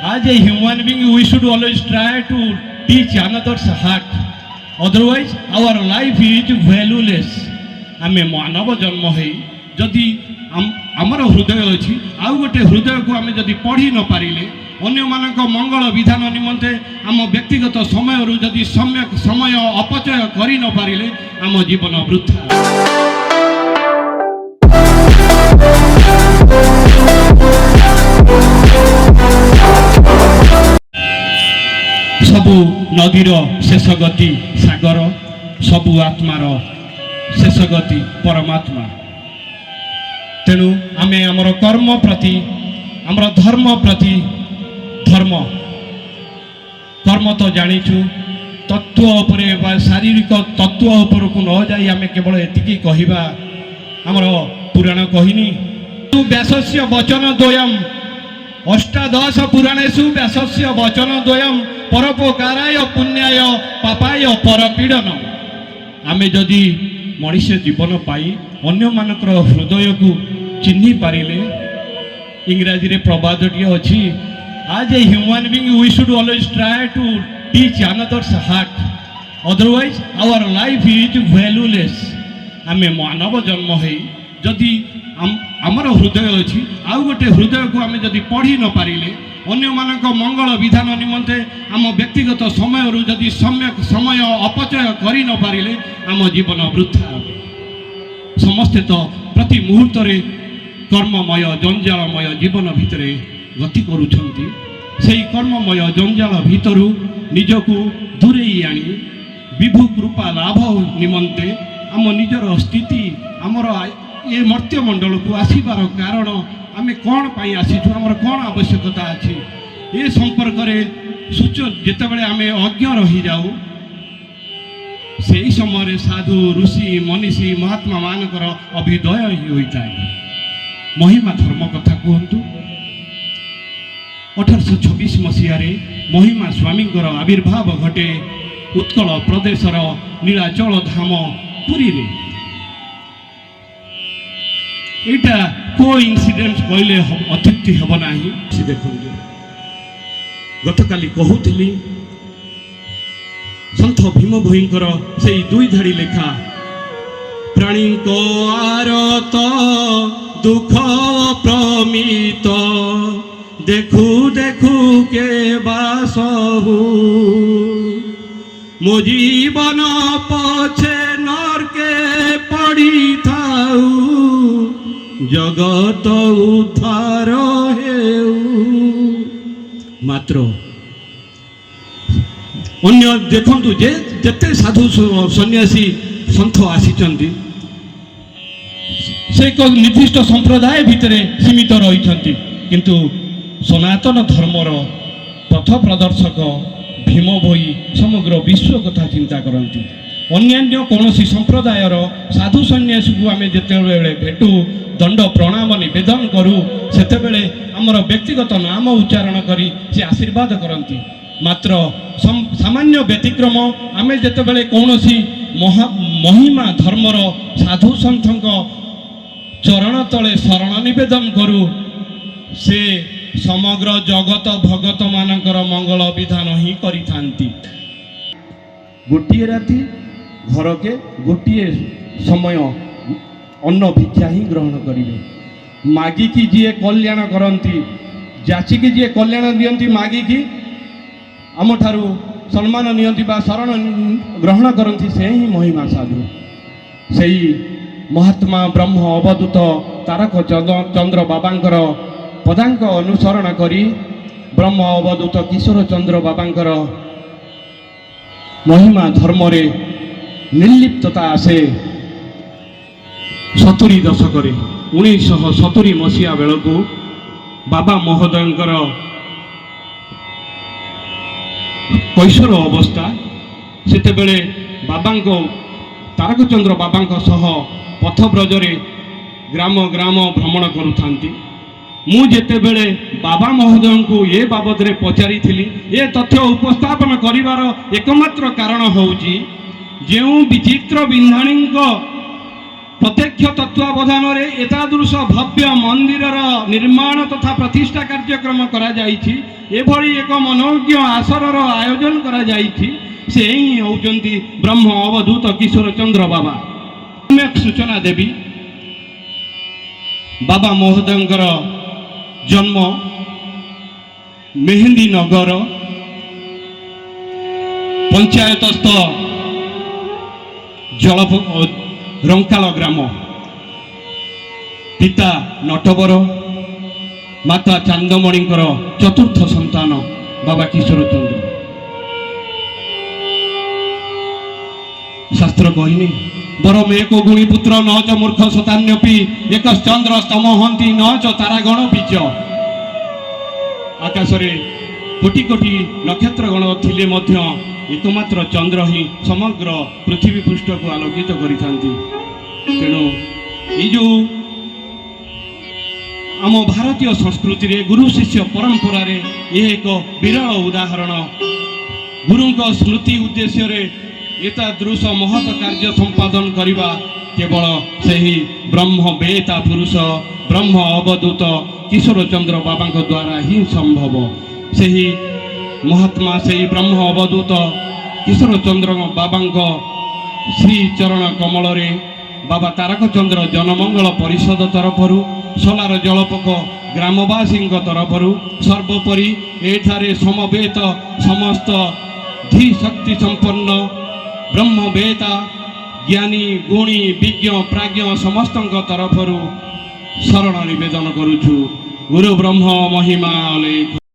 As a human being, we should always try to teach another's heart. Otherwise, our life is valueless. आमे मानव जन्म है जदि आमर हृदय अच्छी आउ गोटे हृदय को आमे जदि पढ़ी न पारिले अन्य मानक मंगल विधान निमंते आम व्यक्तिगत समय जदि सम्यक समय अपचय करि न पारिले आम जीवन वृथा। सबु नदीर शेष गति सागर, सबु आत्मार शेष गति परमात्मा। तेणु आमे आमर कर्म प्रति आमर धर्म प्रति धर्म कर्म तो जानिछु तत्व उपरे बा शारीरिक तत्व उपर को न जाई आमे केवल एतिकी कहिबा आमर पुराण कहिनी व्यासस्य वचन द्वयम् अष्टादश पुराणेषु व्यासस्य वचन द्वयम् परोपकाराय पुण्याय पापाय परपीडन। आमे जदि मनुष्य जीवन पाई अन्य मानकर हृदय को चिन्हि पारिले इंग्राजी रे प्रबादटी अछि as a human being we should always try to teach another's heart otherwise our life is valueless. आमे मानव जन्म है जदि आमर हृदय अच्छी आउ गोटे हृदय को आमे जदि पढ़ी न पारिले अन्य मानक मंगल विधान निमंते आम व्यक्तिगत समय जदि सम्यक समय अपचय करि न पारिले आम जीवन वृथा। समस्ते तो प्रति मुहूर्त कर्ममय जंजालमय जीवन भितर गति करुछंती सेही कर्ममय जंजाल भितर निजको दूरेई आनी विभु कृपा लाभ निमंते आम निजर स्थिति आमर ये मर्त्यमंडल को आसबार कारण आमे कौन पाई आसीछु आमर कौन आवश्यकता अछि ये संपर्क में सूच जितेबले आमे अज्ञ रही जाऊ से समय साधु ऋषि मनीषी महात्मा मानकर अभ्युदय ही होता है। महिमा धर्म कथा कहतु 1826 मसीह महिमा स्वामी आविर्भाव घटे उत्कल प्रदेशर नीलाचल धाम पुरी रे। एटा को इनसीडेंट कहले अत्युक्ति हेब नाही। देखु गतकाली कहूली सन्थ भीम भोईंकर से दुई धाड़ी लेखा प्राणी को आरत दुख प्रमित देखु देखु के बासहु मो जीवन पछे नरके पड़ी थाऊ जगत उद्धार हेउ। मात्र अन्य देखंतु जे जते साधु सन्यासी सन्थ आसीचंती से एक निर्दिष्ट संप्रदाय भितरे सीमित रही किंतु सनातन धर्मर पथ प्रदर्शक भीम भोई समग्र विश्व कथा चिंता करती। अन्यान्य कौन संप्रदायर साधु सन्यासी को आम जिते भेटू दंड प्रणाम निवेदन करूँ से आमर व्यक्तिगत नाम उच्चारण करी से आशीर्वाद करती। मात्र सामान्य व्यतिक्रम आम जिते कौन महिमा धर्मर साधु सन्थ चरण तले शरण निवेदन करूँ से समग्र जगत भगत मानकर मंगल विधान ही करि थांती। गोटिए राति घर के गोटिए समय अन्न भिक्षा ही ग्रहण करेंगे। मागिकी जी कल्याण करती जाचिकी जी कल्याण दियंती मागिकी आम ठारू सम्मान नियंती बा शरण ग्रहण करती से ही महिमा साधु। से महात्मा ब्रह्म अवधूत तारक चंद्र बाबांकर पदांक अनुसरण करी ब्रह्म अवधूत किशोर चंद्र बाबांकर महिमा धर्म रे निर्लिप्तता आसे 70 दशक 1970 मसीहा बेलू बाबा महोदयंकर कैशोर अवस्था सेतेबेले बाबांको तारकचंद्र बाबांको सह पथब्रजरे ग्राम ग्राम भ्रमण करुथांती। मु जेतेबेले बाबा महोदय को ये बाबद रे पचारि थिली ये तथ्य उपस्थापन करिवार एकमात्र कारण होउची जेउ विचित्र बिंधाणी प्रत्यक्ष तत्वावधान एतादृश भव्य मंदिर निर्माण तथा प्रतिष्ठा कार्यक्रम करा जाइछि। एभली एक मनोज्ञ आसरर आयोजन करा जाइछि। से ही होउचंती ब्रह्म अवधूत किशोर चंद्र बाबा। सम्यक सूचना देवी बाबा महोदयंकर जन्म मेहंदी नगर पंचायतस्थ जलप रंकाल ग्राम। पिता नटवर माता चांदमणि चतुर्थ संतान बाबा किशोर चंद्र। शास्त्र कहनी बरम एक गुणी पुत्र न च मूर्ख शतान्यपि एक चंद्र स्तम हंती न च तारागण बीच। आकाश कोटि कोटि नक्षत्र गण थिले मध्य एकमात्र चंद्र ही समग्र पृथ्वी पृष्ठ को आलोकित करिथांती। तेणु ये जो आम भारतीय संस्कृति रे गुरु शिष्य परंपरा रे ये एक विरल उदाहरण। गुरु स्मृति उद्देश्य रे एतादृश महत कार्य संपादन करिबा केवल सही ब्रह्म बेता पुरुष ब्रह्म अवधूत किशोर चंद्र बाबा द्वारा ही संभव। सही महात्मा सही ब्रह्म अवधूत किशोर चंद्र बाबा श्री चरण कमल रे बाबा तारक चंद्र जनमंगल परिषद तरफरु सोलार जलपक ग्रामवासी तरफरु सर्वोपरि एठारे समवेत समस्त धी शक्ति संपन्न ब्रह्मवेता ज्ञानी गुणी विज्ञ प्राज्ञ समस्त तरफरु शरण निवेदन करुछु। गुरु ब्रह्म महिमा लेख।